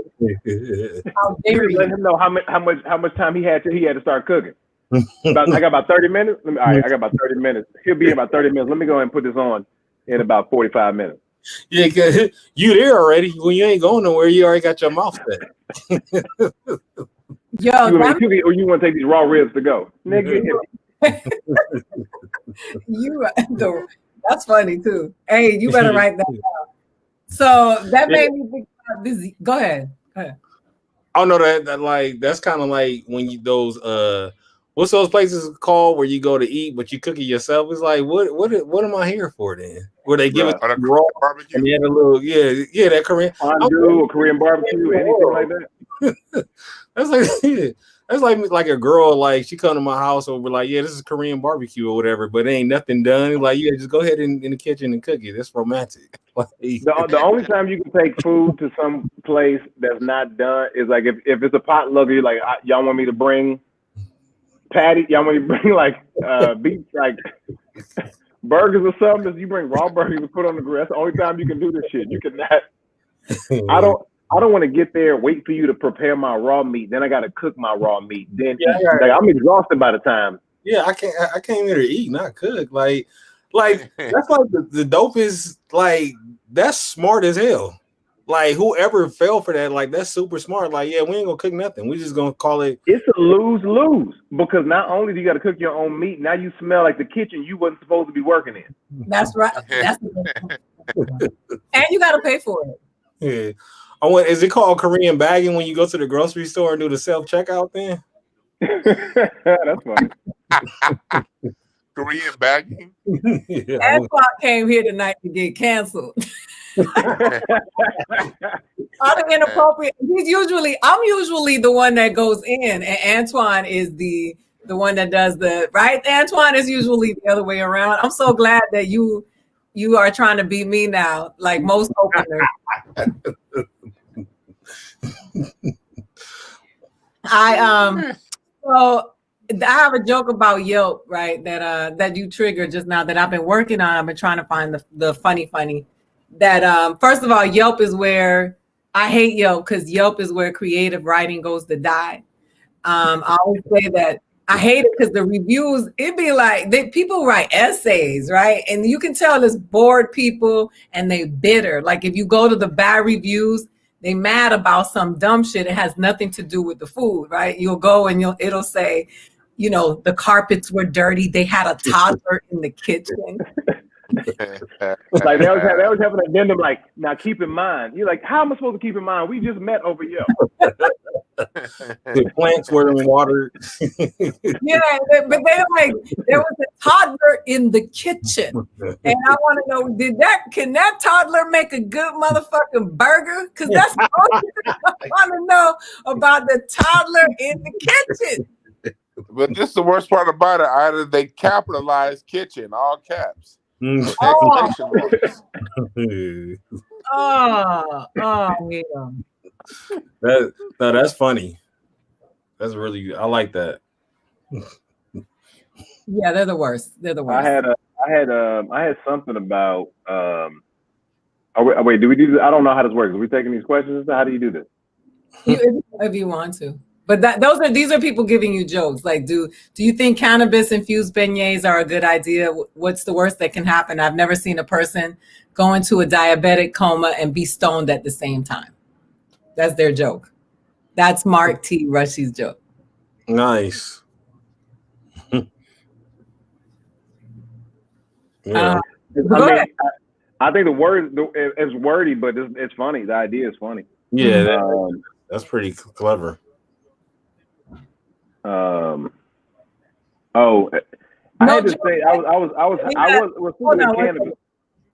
How dare you? Let him know how much time he had to start cooking. I got about 30 minutes. All right, I got about 30 minutes. He'll be in about 30 minutes. Let me go ahead and put this on in about 45 minutes. Yeah, cause you there already. When you ain't going nowhere, you already got your mouth set. Yo, or you want to take these raw ribs to go, nigga? That's funny too. Hey, you better write that down. So that made me think about this. Go ahead. Oh no, that's kind of like when you what's those places called where you go to eat but you cook it yourself? It's like what am I here for then? Where they give it raw barbecue and they have a little that Korean fondue or Korean barbecue, anything like that. That's like a girl, like she come to my house over like, this is Korean barbecue or whatever, but ain't nothing done. Like, just go ahead in the kitchen and cook it. That's romantic. Like, the only time you can take food to some place that's not done is like if it's a potluck, you're like, y'all want me to bring patty? Y'all want me to bring like beef, like burgers or something? You bring raw burgers to put on the grill. That's the only time you can do this shit. You cannot. I don't want to get there, wait for you to prepare my raw meat. Then I got to cook my raw meat. Then I'm exhausted by the time. Yeah, I came here to eat, not cook. Like that's like the dopest. Like that's smart as hell. Like whoever fell for that, like that's super smart. Like we ain't gonna cook nothing. We just gonna call it. It's a lose-lose because not only do you got to cook your own meat, now you smell like the kitchen you wasn't supposed to be working in. That's right. And you got to pay for it. Yeah. Is it called Korean bagging when you go to the grocery store and do the self checkout thing? That's funny. Korean bagging. Yeah, Antoine came here tonight to get canceled. Other inappropriate. I'm usually the one that goes in, and Antoine is the one that does the right. Antoine is usually the other way around. I'm so glad that you are trying to beat me now, like most openers. So I have a joke about Yelp, right? That you triggered just now that I've been working on. I've been trying to find the funny. That first of all, Yelp is where I hate Yelp because Yelp is where creative writing goes to die. I always say that I hate it because the reviews, it'd be like people write essays, right? And you can tell it's bored people and they bitter. Like if you go to the bad reviews, they mad about some dumb shit. It has nothing to do with the food, right? You'll go and it'll say, the carpets were dirty. They had a toddler in the kitchen. Like they always have an addendum. Like, now keep in mind, you're like, how am I supposed to keep in mind? We just met over Yelp. The plants were in water. Yeah, but they're like, there was a toddler in the kitchen, and I want to know, can that toddler make a good motherfucking burger? Because that's all I want to know about the toddler in the kitchen. But this is the worst part about it. Either they capitalize kitchen, all caps. Oh, yeah. That's funny. That's really, I like that. Yeah, they're the worst. I had something about. Wait, do we do this? I don't know how this works. Are we taking these questions? How do you do this? If you want to. But these are people giving you jokes. Like, do you think cannabis infused beignets are a good idea? What's the worst that can happen? I've never seen a person go into a diabetic coma and be stoned at the same time. That's their joke. That's Mark T. Rushy's joke. Nice. Yeah. I think the word is wordy, but it's funny. The idea is funny. Yeah, that's pretty clever. I had to say I was cannabis.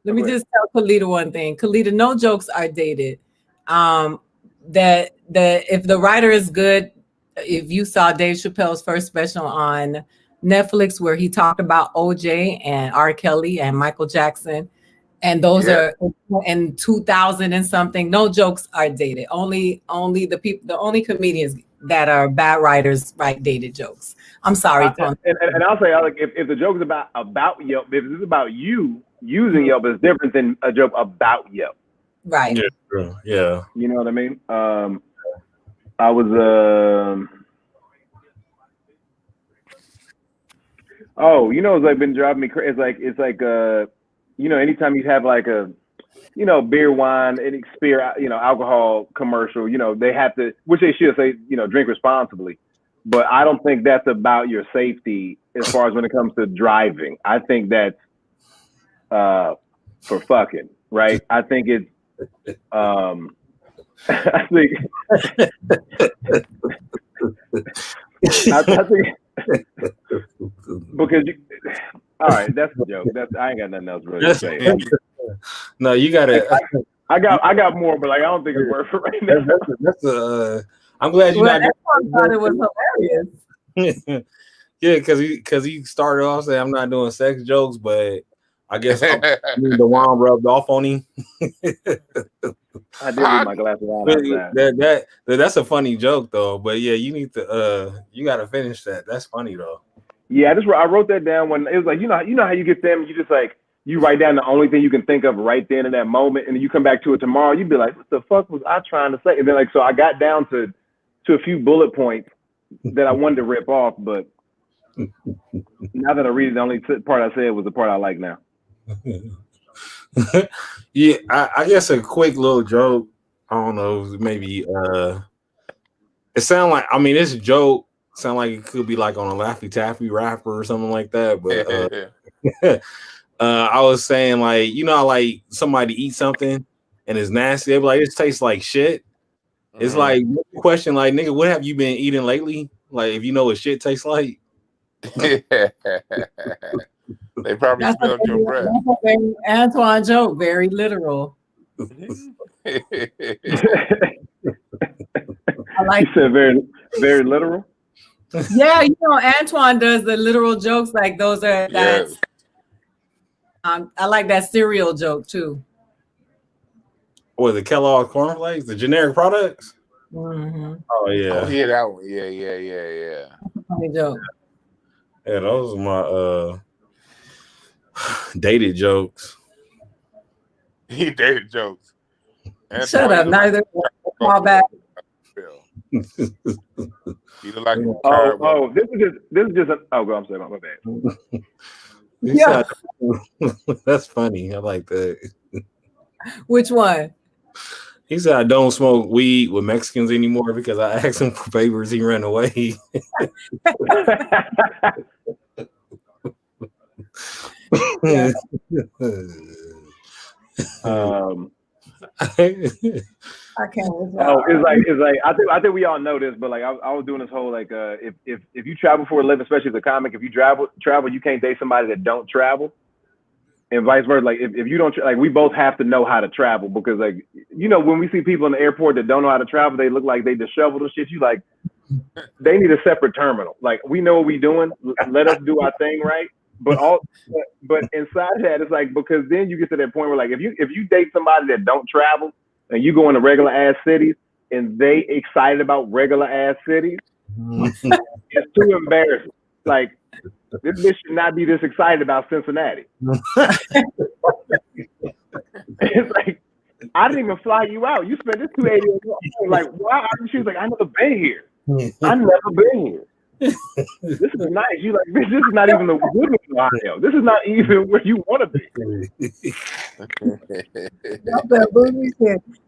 Let me just tell Khalida one thing. Khalida, no jokes are dated. That if the writer is good, if you saw Dave Chappelle's first special on Netflix where he talked about OJ and R. Kelly and Michael Jackson, and those are in 2000 and something, no jokes are dated. Only the only comedians that are bad writers write dated jokes. I'm sorry, and I'll say, like, if the joke is about Yelp, if it's about you using Yelp, is different than a joke about Yelp. Right. Yeah, true. Yeah. You know what I mean? I was it's like been driving me crazy. It's like anytime you have like a beer, wine, and alcohol commercial, they have to, which they should say, drink responsibly. But I don't think that's about your safety as far as when it comes to driving. I think that's for fucking, right? I think it's I think because all right, that's the joke. I ain't got nothing else really to say. No, you got it. I got more, but like I don't think it's worth it right now. I'm glad you're not. Thought it was hilarious. Yeah, because he started off saying I'm not doing sex jokes, but I guess the wine rubbed off on him. I did leave my glass of wine. That's a funny joke though. But yeah, you need to you got to finish that. That's funny though. Yeah, I wrote that down when it was like you know how you get them, you just like you write down the only thing you can think of right then in that moment, and then you come back to it tomorrow. You'd be like, what the fuck was I trying to say? And then so I got down to a few bullet points that I wanted to rip off, but now that I read it, the only part I said was the part I like now. Yeah, I guess a quick little joke. I don't know, maybe it sound like this joke sound like it could be like on a Laffy Taffy rapper or something like that. But I was saying like, how like somebody eats something and it's nasty. They be like, it tastes like shit. It's like question, like, nigga, what have you been eating lately? Like, if you know what shit tastes like. They probably smelled your breath. That's a very Antoine joke, very literal. I like you said very, very literal. Yeah, you know, Antoine does the literal jokes like those are that's I like that cereal joke too. Or the Kellogg's cornflakes, the generic products. Mm-hmm. Oh yeah. Oh yeah, that one. Yeah. Funny joke. Yeah, those are my dated jokes. He dated jokes. Shut up. Neither fall back. You look like this is just go. I'm sorry, my bad. Yeah, that's funny. I like that. Which one? He said I don't smoke weed with Mexicans anymore because I asked him for papers. He ran away. Yeah. I can't. It's like I think we all know this, but like I was doing this whole like if you travel for a living, especially as a comic, if you travel, you can't date somebody that don't travel, and vice versa. Like if you don't like, we both have to know how to travel because like you know when we see people in the airport that don't know how to travel, they look like they disheveled and shit. You like they need a separate terminal. Like we know what we doing. Let us do our thing right. But inside that, it's like because then you get to that point where like if you date somebody that don't travel and you go into regular ass cities and they excited about regular ass cities, it's too embarrassing. Like this bitch should not be this excited about Cincinnati. It's like I didn't even fly you out. You spent this $280. Like why? She was like, I never been here. I never been here. This is nice. You like this is not even the good of Ohio. This is not even where you want to be.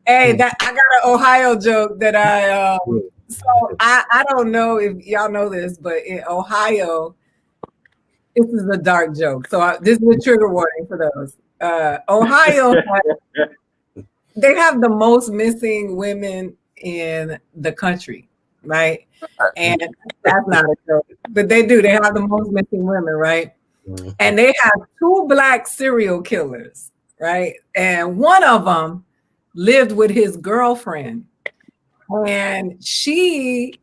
Hey, I got an Ohio joke that I don't know if y'all know this, but in Ohio, this is a dark joke. So this is a trigger warning for those. Ohio, they have the most missing women in the country. Right, and that's not a joke, but they do. They have the most missing women, right? And they have 2 black serial killers, right? And one of them lived with his girlfriend, and the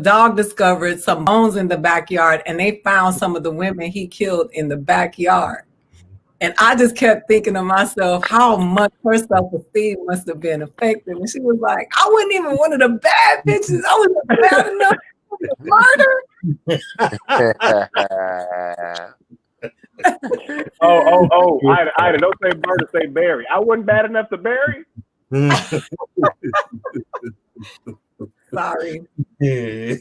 dog discovered some bones in the backyard, and they found some of the women he killed in the backyard. And I just kept thinking to myself how much her self-esteem must have been affected. And she was like, I wasn't even one of the bad bitches. I wasn't bad enough to murder. Ida, don't say murder, say bury. I wasn't bad enough to bury. Sorry. Yeah,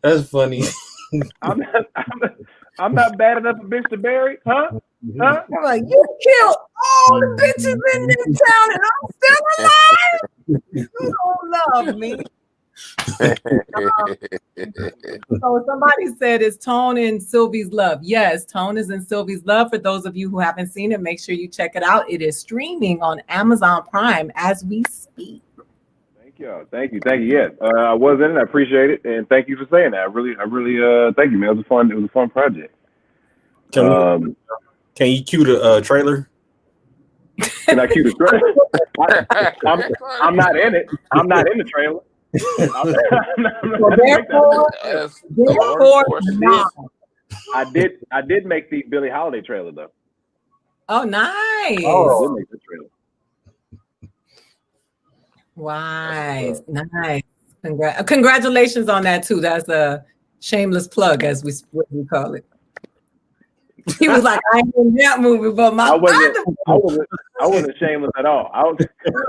that's funny. I'm not bad enough a bitch to bury, huh? I'm like, you killed all the bitches in this town and I'm still alive? You don't love me. So somebody said, is Tone in Sylvie's Love? Yes, Tone is in Sylvie's Love. For those of you who haven't seen it, make sure you check it out. It is streaming on Amazon Prime as we speak. Thank you. Yes, I was in it. I appreciate it, and thank you for saying that. I really thank you, man. It was a fun project. Can you cue the trailer? Can I cue the trailer? I'm not in it. I'm not in the trailer. I did make the Billie Holiday trailer though. Oh, nice. I did make the trailer. Nice. Congratulations on that too. That's a shameless plug, as we call it. He was like, I ain't in that movie, but I wasn't shameless at all. I was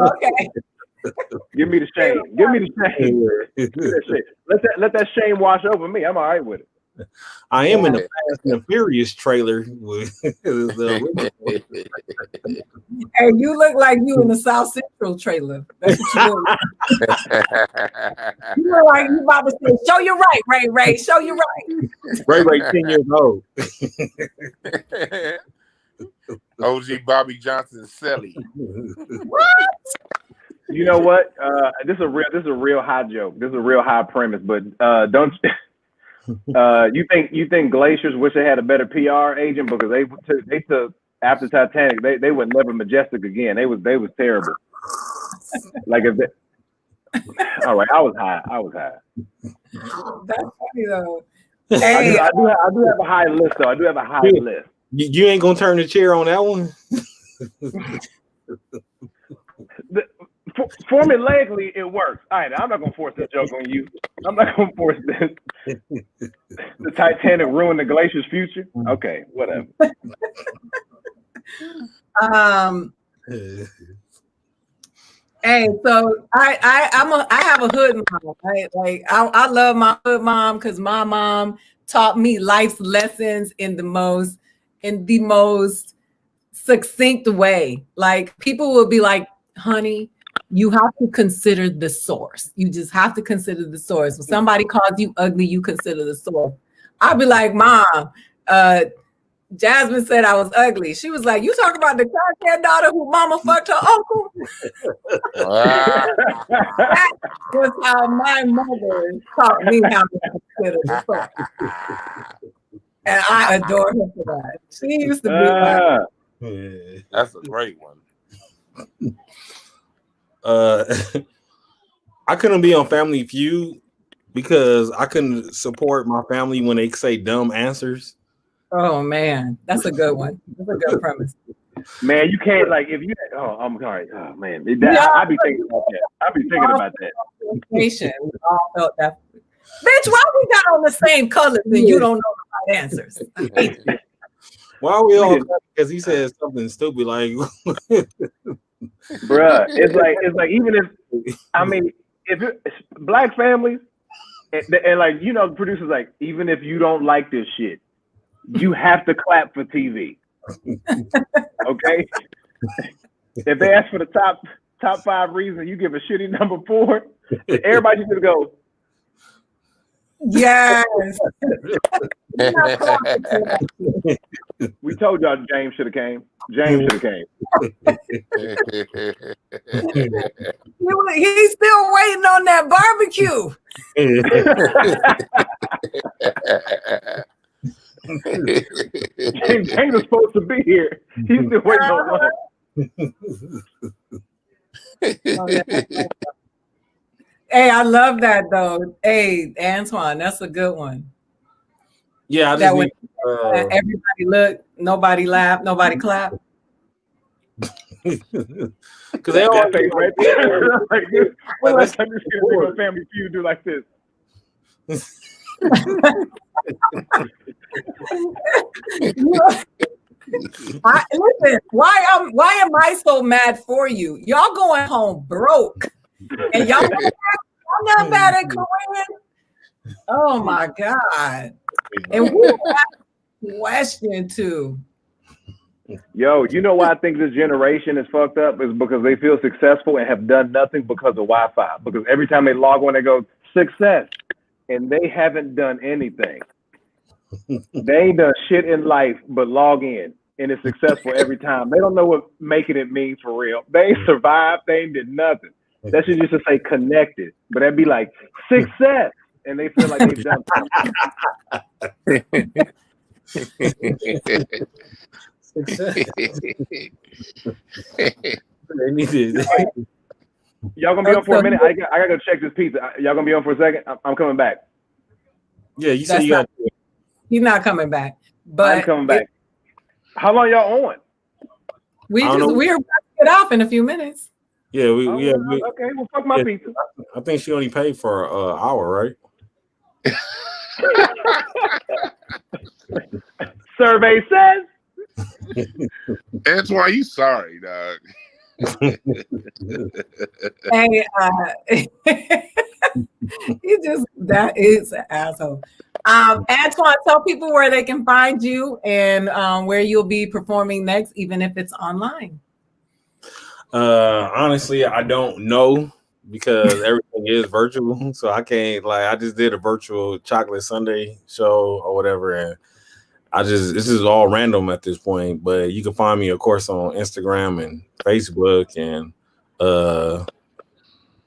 okay. Give me the shame. Give me the shame. Let that shame wash over me. I'm all right with it. I am in the Fast and the Furious trailer. Hey, you look like you in the South Central trailer. That's what you look. You look like you about to say, "Show you right, Ray. Show you right." Ray, 10 years old. OG Bobby Johnson Selly. What? You know what? This is a real high joke. This is a real high premise, but don't you think Glaciers wish they had a better PR agent because they took after Titanic they were never Majestic again. They was terrible. Like if they, all right, I was high. That's funny though. Hey, I do have a high list though. I do have a high list. You ain't gonna turn the chair on that one. Formulaically, it works. All right, I'm not gonna force this joke on you. I'm not gonna force this. The Titanic ruined the Glacier's future. Okay, whatever. Hey, so I have a hood mom, right? Like I love my hood mom because my mom taught me life's lessons in the most succinct way. Like people will be like, honey, you have to consider the source. You just have to consider the source. When somebody calls you ugly, you consider the source. I'll be like, Mom, Jasmine said I was ugly. She was like, you talk about the crackhead daughter who mama fucked her uncle? That was how my mother taught me how to consider the source. And I adore her for that. She used to be like, that's a great one. I couldn't be on Family Feud because I couldn't support my family when they say dumb answers. oh man, that's a good one. That's a good premise. Man, you can't like if you. Oh, I'm sorry. Oh man, I be thinking about that. I be thinking about that. We all felt that. Bitch, why we got on the same colors and you don't know the right answers? Why are we all? Because he said something stupid like. Bruh, it's like even if if it's black families and like the producers like even if you don't like this shit, you have to clap for TV. Okay, if they ask for the top 5 reasons, you give a shitty number 4. Everybody's gonna go. Yes. We told y'all James should have came. James should have came. He's still waiting on that barbecue. James was supposed to be here. He's still waiting on lunch. Hey, I love that though. Hey, Antoine, that's a good one. Yeah, I that just when need, everybody look, nobody laugh, nobody clap. because they all face right there. Like this. Well, last time you see a Family Feud do like this. Listen, why am I so mad for you? Y'all going home broke, and y'all not bad at Korean. Oh my God! And we have a question too. Yo, you know why I think this generation is fucked up is because they feel successful and have done nothing because of Wi-Fi. Because every time they log on, they go success, and they haven't done anything. They ain't done shit in life but log in, and it's successful every time. They don't know what making it means for real. They ain't survived. They ain't did nothing. That should just say connected, but that'd be like success, and they feel like they've done something. Y'all gonna be on for a minute? I gotta go check this pizza. Y'all gonna be on for a second? I'm coming back. Yeah, you said you got. He's not coming back. But I'm coming back. How long y'all on? We're about to get off in a few minutes. Yeah, okay. Well, fuck my pizza. I think she only paid for an hour, right? Survey says. Antoine, you sorry, dog. Hey, that is an asshole. Antoine, tell people where they can find you and where you'll be performing next, even if it's online. Honestly, I don't know because everything is virtual, so I can't. Like, I just did a virtual chocolate sundae show or whatever, and this is all random at this point, but you can find me, of course, on Instagram and Facebook, and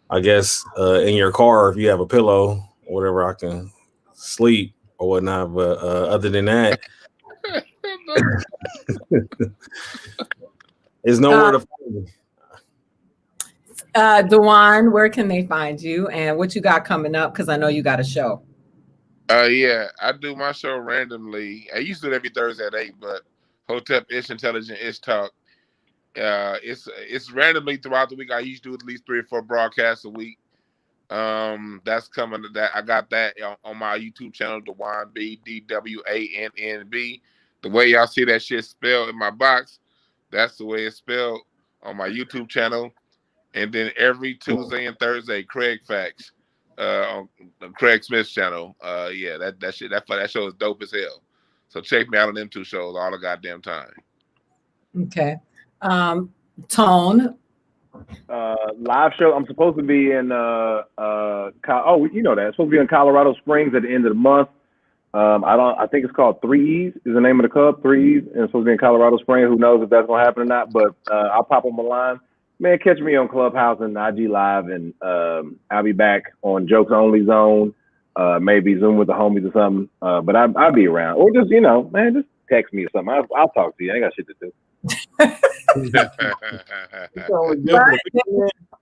I guess in your car if you have a pillow or whatever, I can sleep or whatnot. But other than that, there's nowhere to find me. Dewan, where can they find you, and what you got coming up? Because I know you got a show. Yeah, I do my show randomly. I used to do it every Thursday at 8, but Hotep Ish Intelligent Ish Talk. It's randomly throughout the week. I usually do at least 3 or 4 broadcasts a week. That's coming to that. I got that on my YouTube channel, Dewan B, DWANNB. The way y'all see that shit spelled in my box, that's the way it's spelled on my YouTube channel. And then every Tuesday and Thursday, Craig Facts on Craig Smith's channel. Yeah, that show is dope as hell. So check me out on them 2 shows all the goddamn time. Okay. Tone. Live show. I'm supposed to be in you know that. I'm supposed to be in Colorado Springs at the end of the month. I think it's called 3 E's is the name of the club, 3 E's, and it's supposed to be in Colorado Springs. Who knows if that's gonna happen or not, but I'll pop on my line. Man, catch me on Clubhouse and IG Live, and I'll be back on Jokes Only Zone, maybe Zoom with the homies or something. But I'll be around, or just man, just text me or something. I'll talk to you. I ain't got shit to do.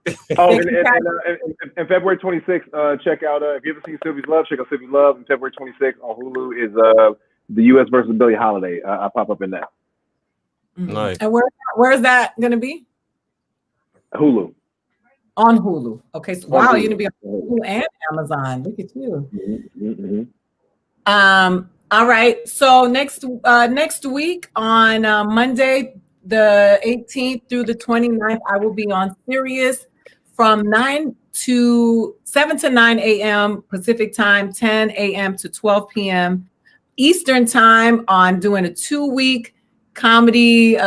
In February 26th, check out. If you ever seen Sylvie's Love, check out Sylvie's Love. And February 26th on Hulu is the U.S. versus Billie Holiday. I pop up in that. Nice. And where is that gonna be? Hulu. On Hulu. Okay. So, wow, Hulu. you're gonna be on Hulu and Amazon. Look at you. Mm-hmm. All right. So next week on Monday, the 18th through the 29th, I will be on Sirius from 7 to 9 a.m. Pacific time, 10 a.m. to 12 p.m. Eastern time, on doing a 2-week comedy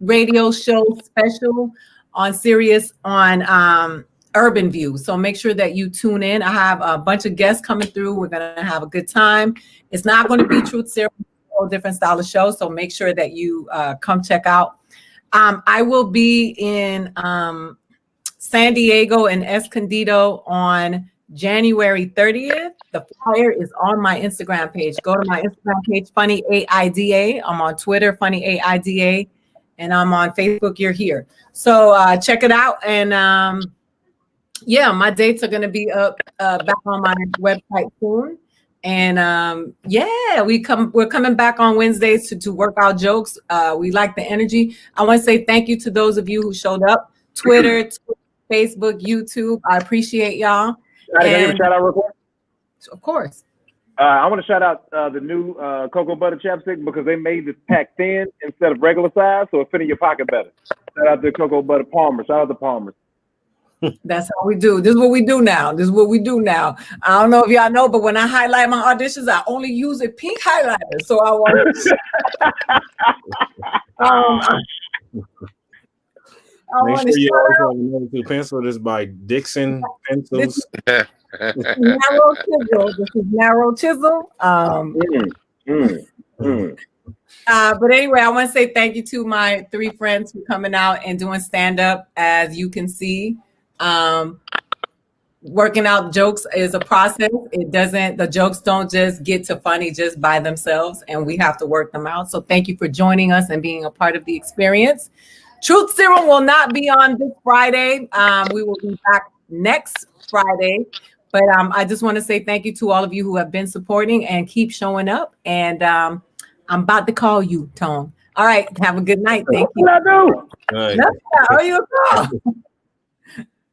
radio show special on Sirius on Urban View. So make sure that you tune in. I have a bunch of guests coming through. We're going to have a good time. It's not going to be Truth Serum, a whole different style of show. So make sure that you come check out. I will be in San Diego and Escondido on January 30th. The flyer is on my Instagram page. Go to my Instagram page, FunnyAida. I'm on Twitter, FunnyAida. And I'm on Facebook, You're Here. So check it out. And yeah, my dates are going to be up back on my website soon. And yeah, we're coming back on Wednesdays to work out jokes. We like the energy. I want to say thank you to those of you who showed up. Twitter, Facebook, YouTube. I appreciate y'all. Can I give a shout out real quick? Of course. I want to shout out the new cocoa butter chapstick, because they made this pack thin instead of regular size, so it fit in your pocket better. Shout out to cocoa butter Palmer. Shout out to Palmer. That's how we do. This is what we do now. I don't know if y'all know, but when I highlight my auditions, I only use a pink highlighter. So I want Make sure you also remember to pencil this by Dixon Pencils. This is narrow chisel. But anyway, I want to say thank you to my 3 friends for coming out and doing stand-up. As you can see, working out jokes is a process. The jokes don't just get to funny just by themselves, and we have to work them out. So thank you for joining us and being a part of the experience. Truth Serum will not be on this Friday. We will be back next Friday. But I just want to say thank you to all of you who have been supporting and keep showing up. And I'm about to call you, Tone. All right. Have a good night. Thank you. What did I do? Nice. Nothing. Oh, you a call.